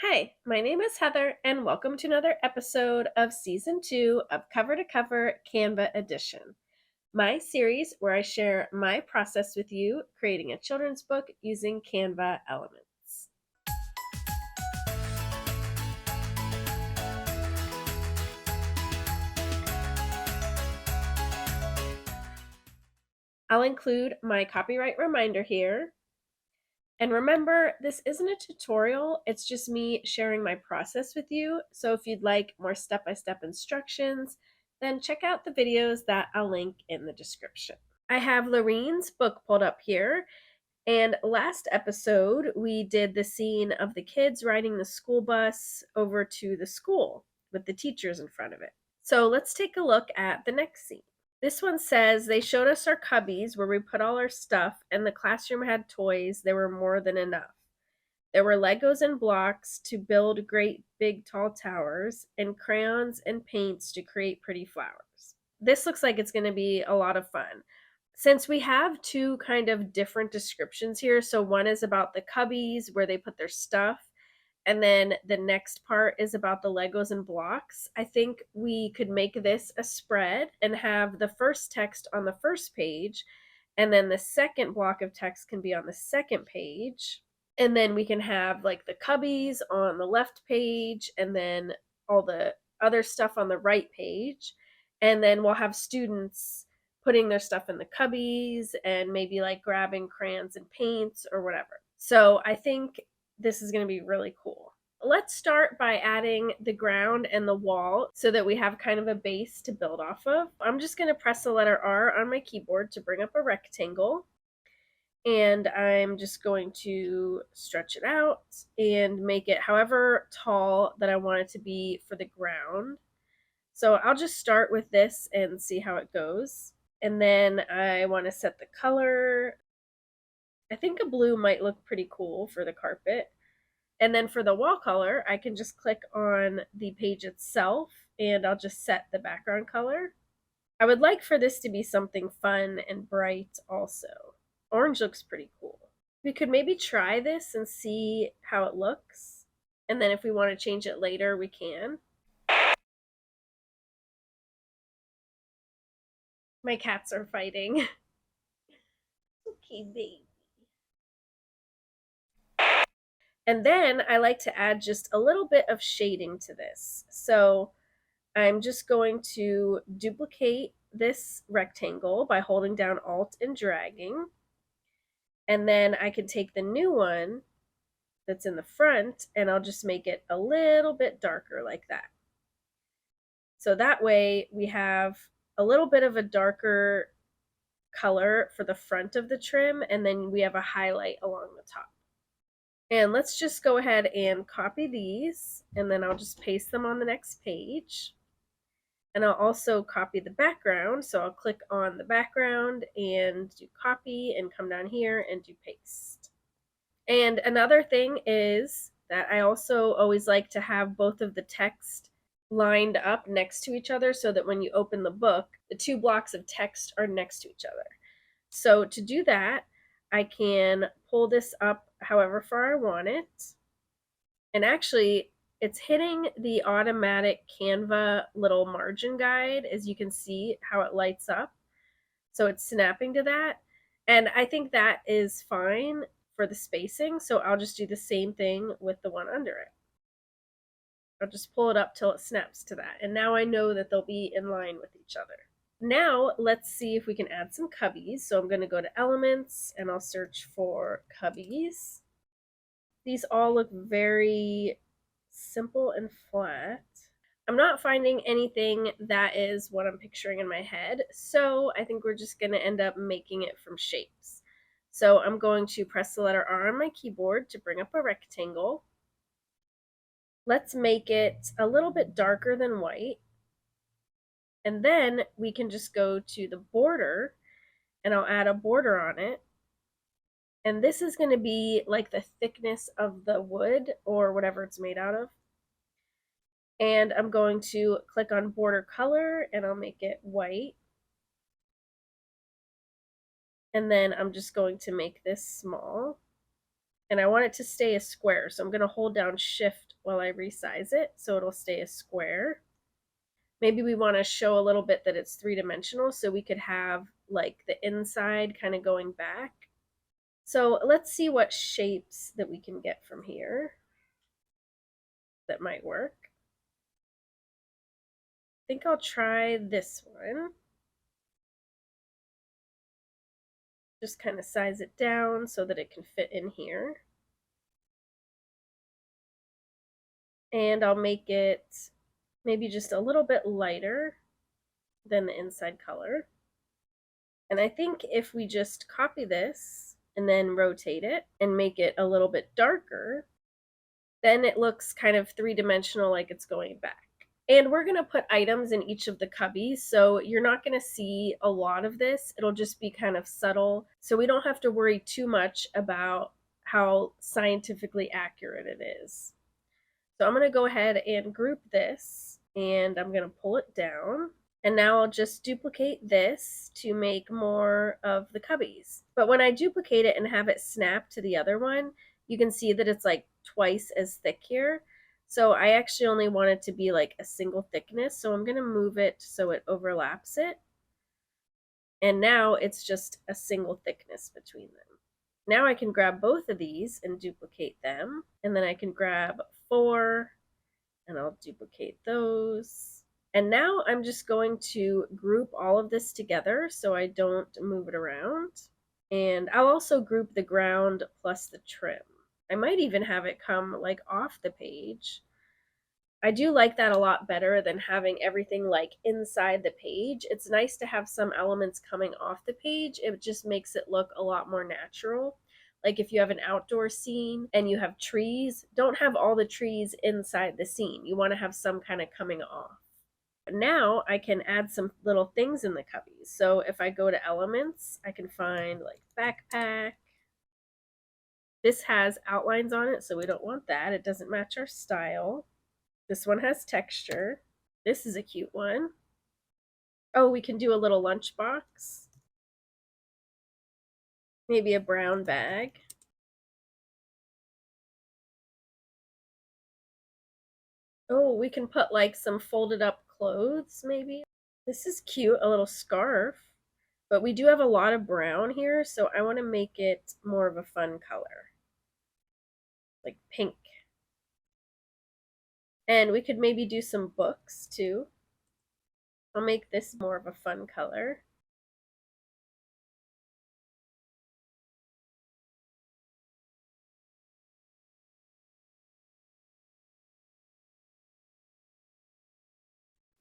Hi, my name is Heather, and welcome to another episode of Season 2 of Cover to Cover Canva Edition, my series where I share my process with you creating a children's book using Canva elements. I'll include my copyright reminder here. And remember, this isn't a tutorial, it's just me sharing my process with you. So if you'd like more step-by-step instructions, then check out the videos that I'll link in the description. I have Lorene's book pulled up here, and last episode we did the scene of the kids riding the school bus over to the school with the teachers in front of it. So let's take a look at the next scene. This one says, they showed us our cubbies where we put all our stuff, and the classroom had toys. There were more than enough. There were Legos and blocks to build great big tall towers, and crayons and paints to create pretty flowers. This looks like it's going to be a lot of fun. Since we have two kind of different descriptions here, so one is about the cubbies where they put their stuff, and then the next part is about the Legos and blocks. I think we could make this a spread and have the first text on the first page, and then the second block of text can be on the second page. And then we can have like the cubbies on the left page and then all the other stuff on the right page. And then we'll have students putting their stuff in the cubbies and maybe like grabbing crayons and paints or whatever. So I think this is going to be really cool. Let's start by adding the ground and the wall so that we have kind of a base to build off of. I'm just going to press the letter R on my keyboard to bring up a rectangle. And I'm just going to stretch it out and make it however tall that I want it to be for the ground. So I'll just start with this and see how it goes. And then I want to set the color. I think a blue might look pretty cool for the carpet. And then for the wall color, I can just click on the page itself and I'll just set the background color. I would like for this to be something fun and bright also. Orange looks pretty cool. We could maybe try this and see how it looks. And then if we want to change it later, we can. My cats are fighting. Okay, baby. And then I like to add just a little bit of shading to this. So I'm just going to duplicate this rectangle by holding down Alt and dragging. And then I can take the new one that's in the front and I'll just make it a little bit darker like that. So that way we have a little bit of a darker color for the front of the trim, and then we have a highlight along the top. And let's just go ahead and copy these, and then I'll just paste them on the next page. And I'll also copy the background, so I'll click on the background and do copy and come down here and do paste. And another thing is that I also always like to have both of the text lined up next to each other so that when you open the book, the two blocks of text are next to each other. So to do that, I can pull this up however far I want it. And actually, it's hitting the automatic Canva little margin guide, as you can see how it lights up. So it's snapping to that. And I think that is fine for the spacing. So I'll just do the same thing with the one under it. I'll just pull it up till it snaps to that. And now I know that they'll be in line with each other. Now let's see if we can add some cubbies. So I'm going to go to Elements and I'll search for cubbies. These all look very simple and flat. I'm not finding anything that is what I'm picturing in my head, so I think we're just going to end up making it from shapes. So I'm going to press the letter R on my keyboard to bring up a rectangle. Let's make it a little bit darker than white. And then we can just go to the border and I'll add a border on it. And this is going to be like the thickness of the wood or whatever it's made out of. And I'm going to click on border color and I'll make it white. And then I'm just going to make this small. And I want it to stay a square. So I'm going to hold down Shift while I resize it so it'll stay a square. Maybe we want to show a little bit that it's three-dimensional, so we could have like the inside kind of going back. So let's see what shapes that we can get from here that might work. I think I'll try this one. Just kind of size it down so that it can fit in here. And I'll make it maybe just a little bit lighter than the inside color. And I think if we just copy this and then rotate it and make it a little bit darker, then it looks kind of three-dimensional, like it's going back. And we're going to put items in each of the cubbies, so you're not going to see a lot of this. It'll just be kind of subtle, so we don't have to worry too much about how scientifically accurate it is. So I'm going to go ahead and group this, and I'm going to pull it down. And now I'll just duplicate this to make more of the cubbies. But when I duplicate it and have it snap to the other one, you can see that it's like twice as thick here. So I actually only want it to be like a single thickness. So I'm going to move it so it overlaps it. And now it's just a single thickness between them. Now I can grab both of these and duplicate them. And then I can grab 4 and I'll duplicate those. And now I'm just going to group all of this together so I don't move it around. And I'll also group the ground plus the trim. I might even have it come like off the page. I do like that a lot better than having everything like inside the page. It's nice to have some elements coming off the page. It just makes it look a lot more natural. Like if you have an outdoor scene and you have trees, don't have all the trees inside the scene. You want to have some kind of coming off. Now I can add some little things in the cubbies. So if I go to elements, I can find like backpack. This has outlines on it, so we don't want that. It doesn't match our style. This one has texture. This is a cute one. Oh, we can do a little lunchbox. Maybe a brown bag. Oh, we can put like some folded up clothes maybe. This is cute, a little scarf. But we do have a lot of brown here, so I want to make it more of a fun color. Like pink. And we could maybe do some books too. I'll make this more of a fun color.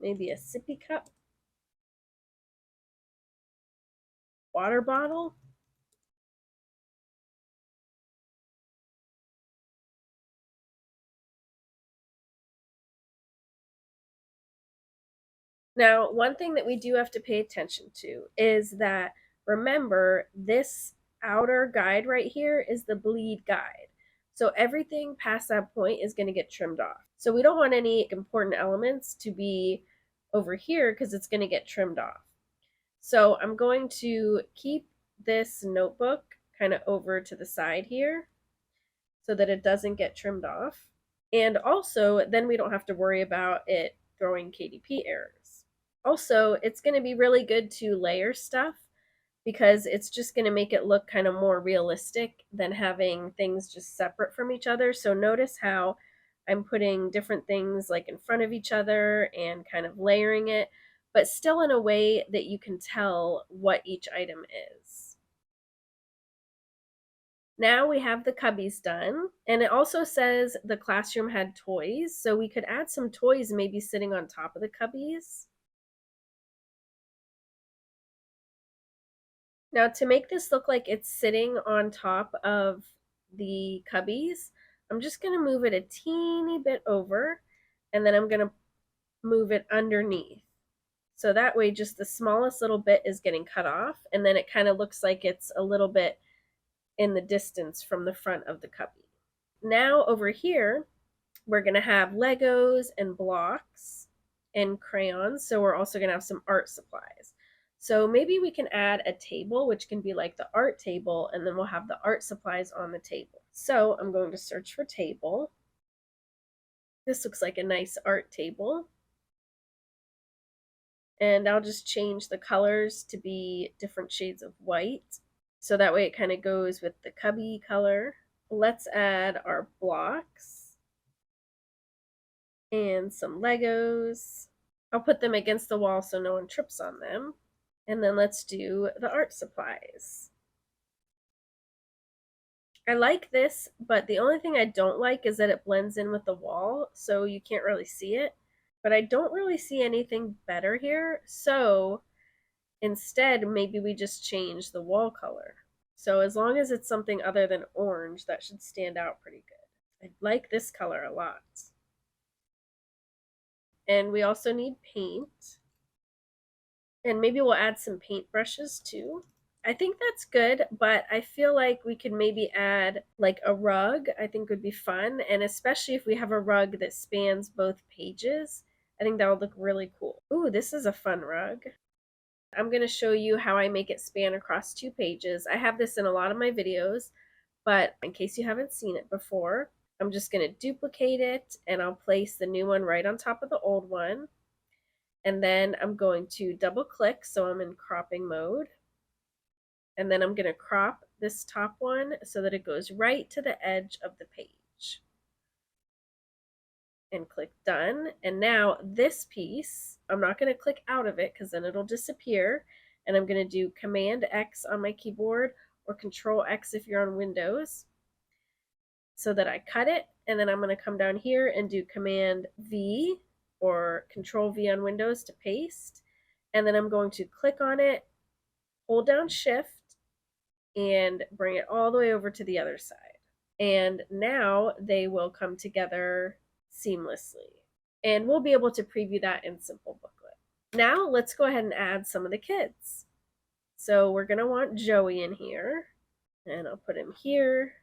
Maybe a sippy cup. Water bottle. Now, one thing that we do have to pay attention to is that, remember, this outer guide right here is the bleed guide. So everything past that point is going to get trimmed off. So we don't want any important elements to be over here because it's going to get trimmed off. So I'm going to keep this notebook kind of over to the side here so that it doesn't get trimmed off. And also, then we don't have to worry about it throwing KDP errors. Also, it's going to be really good to layer stuff because it's just going to make it look kind of more realistic than having things just separate from each other. So notice how I'm putting different things like in front of each other and kind of layering it, but still in a way that you can tell what each item is. Now we have the cubbies done, and it also says the classroom had toys, so we could add some toys maybe sitting on top of the cubbies. Now to make this look like it's sitting on top of the cubbies, I'm just going to move it a teeny bit over, and then I'm going to move it underneath. So that way just the smallest little bit is getting cut off, and then it kind of looks like it's a little bit in the distance from the front of the cubby. Now over here, we're going to have Legos and blocks and crayons. So we're also going to have some art supplies. So maybe we can add a table, which can be like the art table, and then we'll have the art supplies on the table. So I'm going to search for table. This looks like a nice art table. And I'll just change the colors to be different shades of white. So that way it kind of goes with the cubby color. Let's add our blocks and some Legos. I'll put them against the wall so no one trips on them. And then let's do the art supplies. I like this, but the only thing I don't like is that it blends in with the wall, so you can't really see it. But I don't really see anything better here, so instead, maybe we just change the wall color. So as long as it's something other than orange, that should stand out pretty good. I like this color a lot. And we also need paint. And maybe we'll add some paint brushes too. I think that's good, but I feel like we could maybe add like a rug. I think would be fun, and especially if we have a rug that spans both pages, I think that would look really cool. Ooh, this is a fun rug. I'm going to show you how I make it span across 2 pages. I have this in a lot of my videos, but in case you haven't seen it before, I'm just going to duplicate it and I'll place the new one right on top of the old one. And then I'm going to double click so I'm in cropping mode. And then I'm going to crop this top one so that it goes right to the edge of the page. And click done. And now this piece, I'm not going to click out of it because then it'll disappear. And I'm going to do Command X on my keyboard or Control X if you're on Windows so that I cut it. And then I'm going to come down here and do Command V or Control V on Windows to paste. And then I'm going to click on it, hold down Shift, and bring it all the way over to the other side. And now they will come together seamlessly. And we'll be able to preview that in Simplebooklet. Now let's go ahead and add some of the kids. So we're going to want Joey in here, and I'll put him here.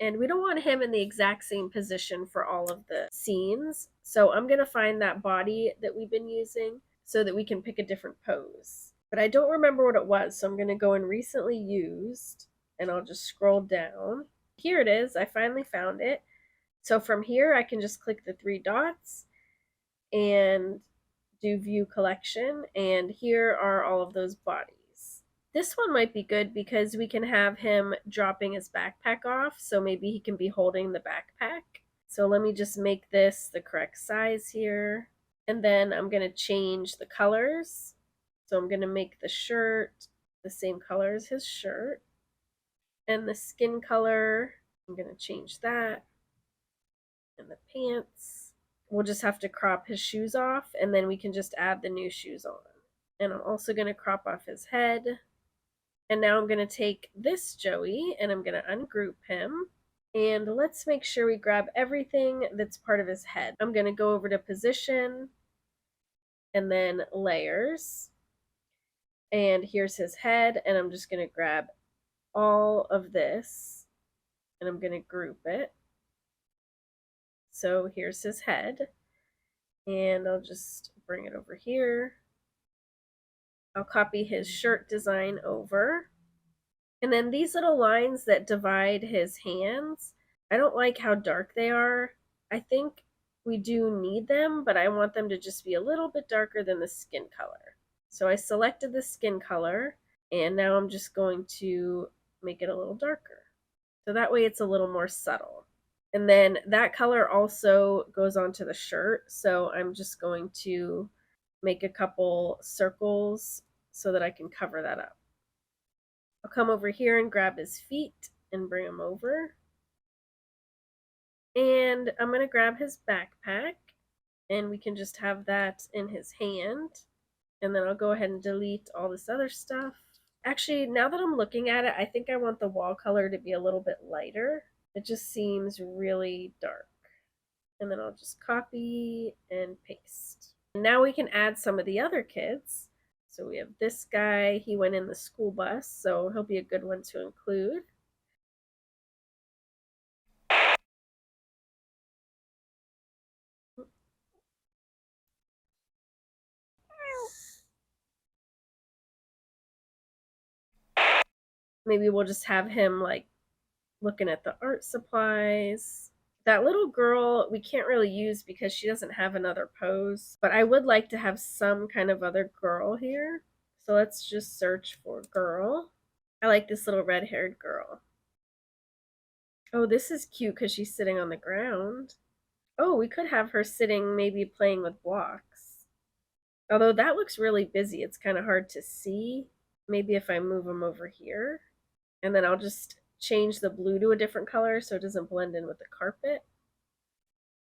And we don't want him in the exact same position for all of the scenes. So I'm going to find that body that we've been using so that we can pick a different pose. But I don't remember what it was, so I'm going to go in recently used, and I'll just scroll down. Here it is. I finally found it. So from here, I can just click the 3 dots and do view collection, and here are all of those bodies. This one might be good because we can have him dropping his backpack off, so maybe he can be holding the backpack. So let me just make this the correct size here. And then I'm going to change the colors. So I'm going to make the shirt the same color as his shirt. And the skin color, I'm going to change that. And the pants, we'll just have to crop his shoes off, and then we can just add the new shoes on. And I'm also going to crop off his head. And now I'm going to take this Joey and I'm going to ungroup him. And let's make sure we grab everything that's part of his head. I'm going to go over to position and then layers. And here's his head, and I'm just going to grab all of this and I'm going to group it. So here's his head, and I'll just bring it over here. I'll copy his shirt design over. And then these little lines that divide his hands, I don't like how dark they are. I think we do need them, but I want them to just be a little bit darker than the skin color. So I selected the skin color, and now I'm just going to make it a little darker. So that way it's a little more subtle. And then that color also goes onto the shirt, so I'm just going to make a couple circles so that I can cover that up. I'll come over here and grab his feet and bring them over. And I'm going to grab his backpack, and we can just have that in his hand. And then I'll go ahead and delete all this other stuff. Actually, now that I'm looking at it, I think I want the wall color to be a little bit lighter. It just seems really dark. And then I'll just copy and paste. And now we can add some of the other kids. So we have this guy, he went in the school bus, so he'll be a good one to include. Maybe we'll just have him like looking at the art supplies. That little girl we can't really use because she doesn't have another pose, but I would like to have some kind of other girl here. So let's just search for girl. I like this little red-haired girl. Oh, this is cute because she's sitting on the ground. Oh, we could have her sitting, maybe playing with blocks. Although that looks really busy, it's kind of hard to see. Maybe if I move them over here. And then I'll just change the blue to a different color so it doesn't blend in with the carpet.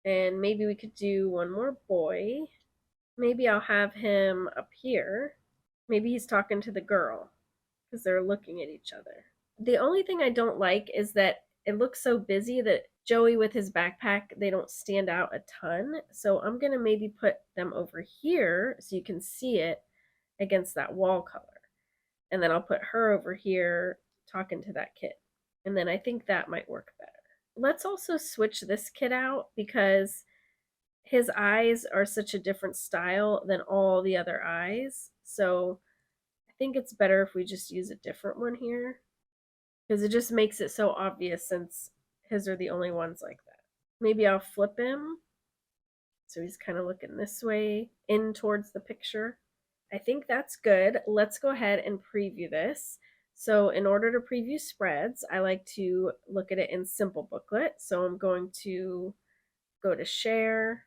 And maybe we could do one more boy. Maybe I'll have him up here. Maybe he's talking to the girl because they're looking at each other. The only thing I don't like is that it looks so busy that Joey with his backpack, they don't stand out a ton. So I'm going to maybe put them over here so you can see it against that wall color. And then I'll put her over here talking to that kid. And then I think that might work better. Let's also switch this kid out because his eyes are such a different style than all the other eyes. So I think it's better if we just use a different one here because it just makes it so obvious since his are the only ones like that. Maybe I'll flip him so he's kind of looking this way in towards the picture. I think that's good. Let's go ahead and preview this. So in order to preview spreads, I like to look at it in Simplebooklet. So I'm going to go to Share,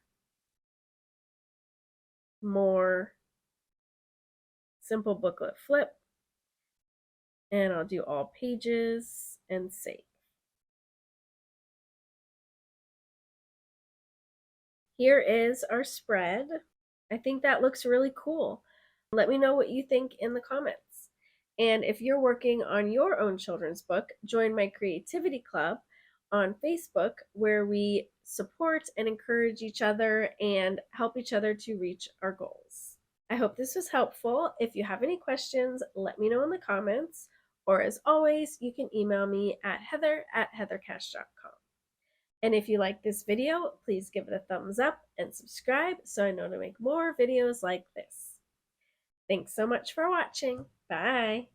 More, Simplebooklet Flip, and I'll do all pages and save. Here is our spread. I think that looks really cool. Let me know what you think in the comments. And if you're working on your own children's book, join my Creativity Club on Facebook, where we support and encourage each other and help each other to reach our goals. I hope this was helpful. If you have any questions, let me know in the comments. Or as always, you can email me at heather@heathercash.com. And if you like this video, please give it a thumbs up and subscribe so I know to make more videos like this. Thanks so much for watching. Bye.